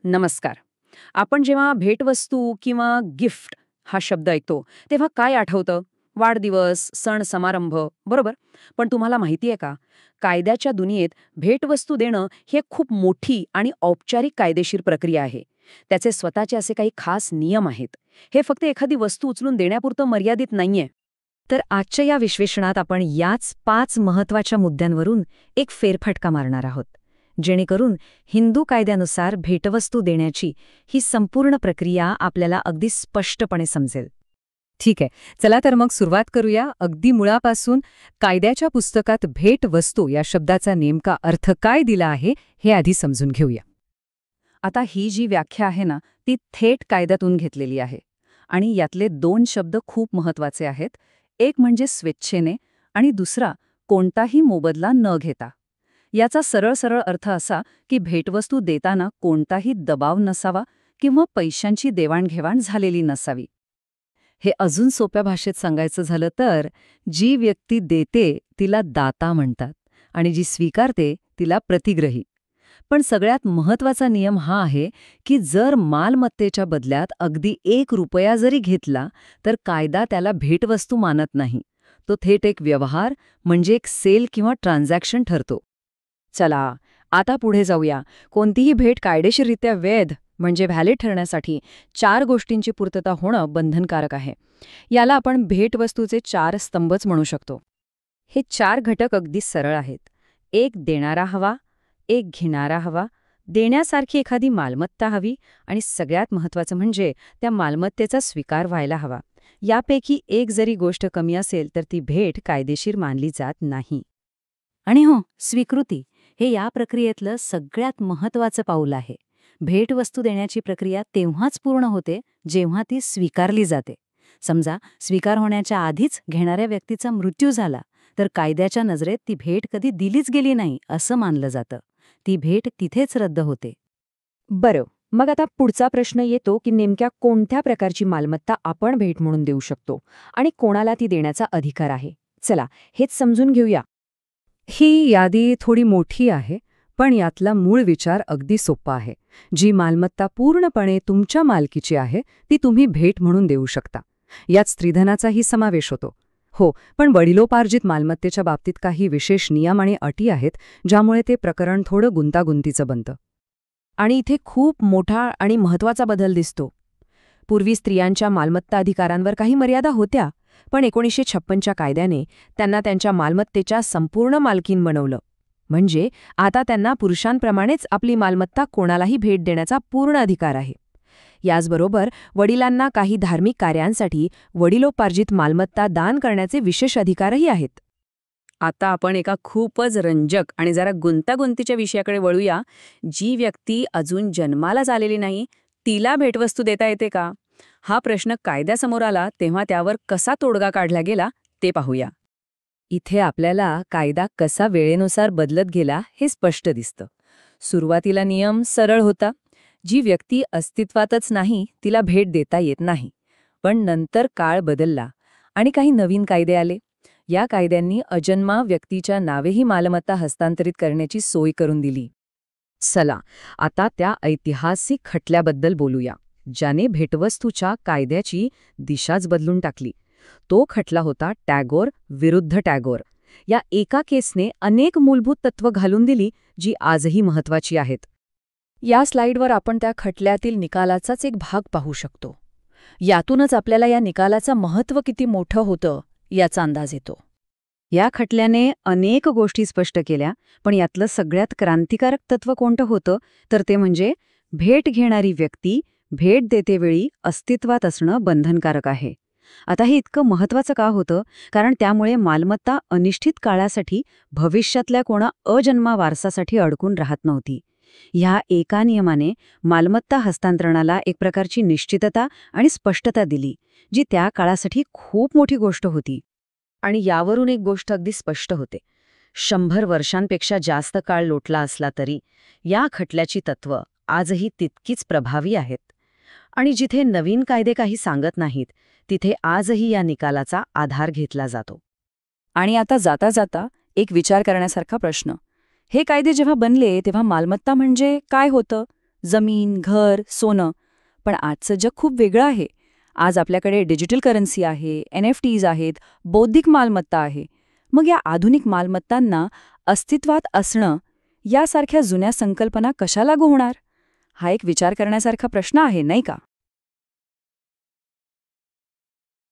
नमस्कार. आपण जेव्हा भेटवस्तू किंवा गिफ्ट हा शब्द ऐकतो, तेव्हा काय आठवतं? वाढदिवस, सण समारंभ, बरोबर? पण तुम्हाला माहिती आहे का? कायद्याच्या दुनियेत भेटवस्तू देणं ही एक खूप मोठी आणि औपचारिक कायदेशीर प्रक्रिया आहे. त्याचे स्वतःचे असे काही खास नियम आहेत. हे फक्त एखादी वस्तू उचलून देण्यापुरतं मर्यादित नाहीये. तर आजच्या या विश्लेषणात आपण याच 5 महत्त्वाच्या मुद्द्यांवरून एक फेरफटका मारणार आहोत, जेणेकरून हिंदू कायद्यानुसार भेटवस्तू देण्याची ही संपूर्ण प्रक्रिया आपल्याला अगदी स्पष्टपणे समजेल. ठीक आहे, चला तर मग सुरुवात करूया अगदी मुळापासून. कायद्याच्या पुस्तकात भेटवस्तू या शब्दाचा नेमका अर्थ काय दिला आहे हे आधी समजून घेऊया. आता ही जी व्याख्या आहे ना, ती थेट कायद्यातून घेतलेली आहे. आणि यातले 2 शब्द खूप महत्वाचे आहेत. एक म्हणजे स्वेच्छेने आणि दुसरा कोणताही मोबदला न घेता. याचा सरळ सरळ अर्थ असा की भेटवस्तू देताना कोणताही दबाव नसावा किंवा पैशांची देवाणघेवाण झालेली नसावी. हे अजून सोप्या भाषेत सांगायचं झालं तर जी व्यक्ती देते तिला दाता म्हणतात आणि जी स्वीकारते तिला प्रतिग्रही. पण सगळ्यात महत्वाचा नियम हा आहे की जर मालमत्तेच्या बदल्यात अगदी 1 रुपया जरी घेतला तर कायदा त्याला भेटवस्तू मानत नाही. तो थेट एक व्यवहार म्हणजे एक सेल किंवा ट्रान्झॅक्शन ठरतो. चला, आता पुढे जाऊया. कोणतीही भेट कायदेशीररित्या वैध म्हणजे व्हॅलिड ठरण्यासाठी 4 गोष्टींची पूर्तता होणं बंधनकारक आहे. याला आपण भेटवस्तूचे 4 स्तंभच म्हणू शकतो. हे 4 घटक अगदी सरळ आहेत. एक देणारा हवा, एक घेणारा हवा, देण्यासारखी एखादी मालमत्ता हवी आणि सगळ्यात महत्त्वाचं म्हणजे त्या मालमत्तेचा स्वीकार व्हायला हवा. यापैकी एक जरी गोष्ट कमी असेल तर ती भेट कायदेशीर मानली जात नाही. आणि हो, स्वीकृती हे या प्रक्रियेतलं सगळ्यात महत्त्वाचं पाऊल आहे. भेटवस्तू देण्याची प्रक्रिया तेव्हाच पूर्ण होते जेव्हा ती स्वीकारली जाते. समजा स्वीकार होण्याच्या आधीच घेणाऱ्या व्यक्तीचा मृत्यू झाला तर कायद्याच्या नजरेत ती भेट कधी दिलीच गेली नाही असं मानलं जातं. ती भेट तिथेच रद्द होते. बरं, मग आता पुढचा प्रश्न येतो की नेमक्या कोणत्या प्रकारची मालमत्ता आपण भेट म्हणून देऊ शकतो आणि कोणाला ती देण्याचा अधिकार आहे. चला, हेच समजून घेऊया. ही यादी थोडी मोठी आहे, पण यातला मूळ विचार अगदी सोपा आहे. जी मालमत्ता पूर्णपणे तुमच्या मालकीची आहे ती तुम्ही भेट म्हणून देऊ शकता. यात स्त्रीधनाचाही समावेश होतो. हो, पण वडिलोपार्जित मालमत्तेच्या बाबतीत काही विशेष नियम आणि अटी आहेत ज्यामुळे ते प्रकरण थोडं गुंतागुंतीचं बनतं. आणि इथे खूप मोठा आणि महत्त्वाचा बदल दिसतो. पूर्वी स्त्रियांच्या मालमत्ता अधिकारांवर काही मर्यादा होत्या, पण 1956च्या कायद्याने त्यांना त्यांच्या मालमत्तेच्या संपूर्ण मालकीण बनवलं. म्हणजे आता त्यांना पुरुषांप्रमाणेच आपली मालमत्ता कोणालाही भेट देण्याचा पूर्ण अधिकार आहे. याचबरोबर वडिलांना काही धार्मिक कार्यांसाठी वडिलोपार्जित मालमत्ता दान करण्याचे विशेष अधिकारही आहेत. आता आपण एका खूपच रंजक आणि जरा गुंतागुंतीच्या विषयाकडे वळूया. जी व्यक्ती अजून जन्मालाच आलेली नाही तिला भेटवस्तू देता येते का? हा प्रश्न कायद्यासमोर आला तेव्हा त्यावर कसा तोडगा काढला गेला ते पाहूया. इथे आपल्याला कायदा कसा वेळेनुसार बदलत गेला हे स्पष्ट दिसतं. सुरुवातीला नियम सरळ होता. जी व्यक्ती अस्तित्वातच नाही तिला भेट देता येत नाही. पण नंतर काळ बदलला आणि काही नवीन कायदे आले. या कायद्यांनी अजन्मा व्यक्तीच्या नावेही मालमत्ता हस्तांतरित करण्याची सोय करून दिली. चला, आता त्या ऐतिहासिक खटल्याबद्दल बोलूया, ज्याने भेटवस्तूच्या कायद्याची दिशाच बदलून टाकली. तो खटला होता टॅगोर विरुद्ध टॅगोर. या एका केसने अनेक मूलभूत तत्त्व घालून दिली जी आजही महत्त्वाची आहेत. या स्लाइडवर आपण त्या खटल्यातील निकालाचाच एक भाग पाहू शकतो. यातूनच आपल्याला या निकालाचं महत्त्व किती मोठं होतं याचा अंदाज येतो. या खटल्याने अनेक गोष्टी स्पष्ट केल्या, पण यातलं सगळ्यात क्रांतिकारक तत्त्व कोणतं होतं तर ते म्हणजे भेट घेणारी व्यक्ती भेट देतेवेळी अस्तित्वात असणं बंधनकारक आहे. आता हे इतकं महत्त्वाचं का होतं? कारण त्यामुळे मालमत्ता अनिश्चित काळासाठी भविष्यातल्या कोणा अजन्मा वारसासाठी अडकून राहत नव्हती. ह्या एका नियमाने मालमत्ता हस्तांतरणाला एक प्रकारची निश्चितता आणि स्पष्टता दिली, जी त्या काळासाठी खूप मोठी गोष्ट होती. आणि यावरून एक गोष्ट अगदी स्पष्ट होते. 100 वर्षांपेक्षा जास्त काळ लोटला असला तरी या खटल्याची तत्त्व आजही तितकीच प्रभावी आहेत. आणि जिथे नवीन कायदे काही सांगत नाहीत तिथे आजही या निकालाचा आधार घेतला जातो. आणि आता जाता जाता एक विचार करण्यासारखा प्रश्न. हे कायदे जेव्हा बनले तेव्हा मालमत्ता म्हणजे काय होतं? जमीन, घर, सोनं. पण आजचं जग खूप वेगळं आहे. आज आपल्याकडे डिजिटल करन्सी आहे, NFTs आहेत, बौद्धिक मालमत्ता आहे. मग या आधुनिक मालमत्तांना अस्तित्वात असणं यासारख्या जुन्या संकल्पना कशा लागू होणार? हा एक विचार करण्यासारखा प्रश्न आहे, नाही का?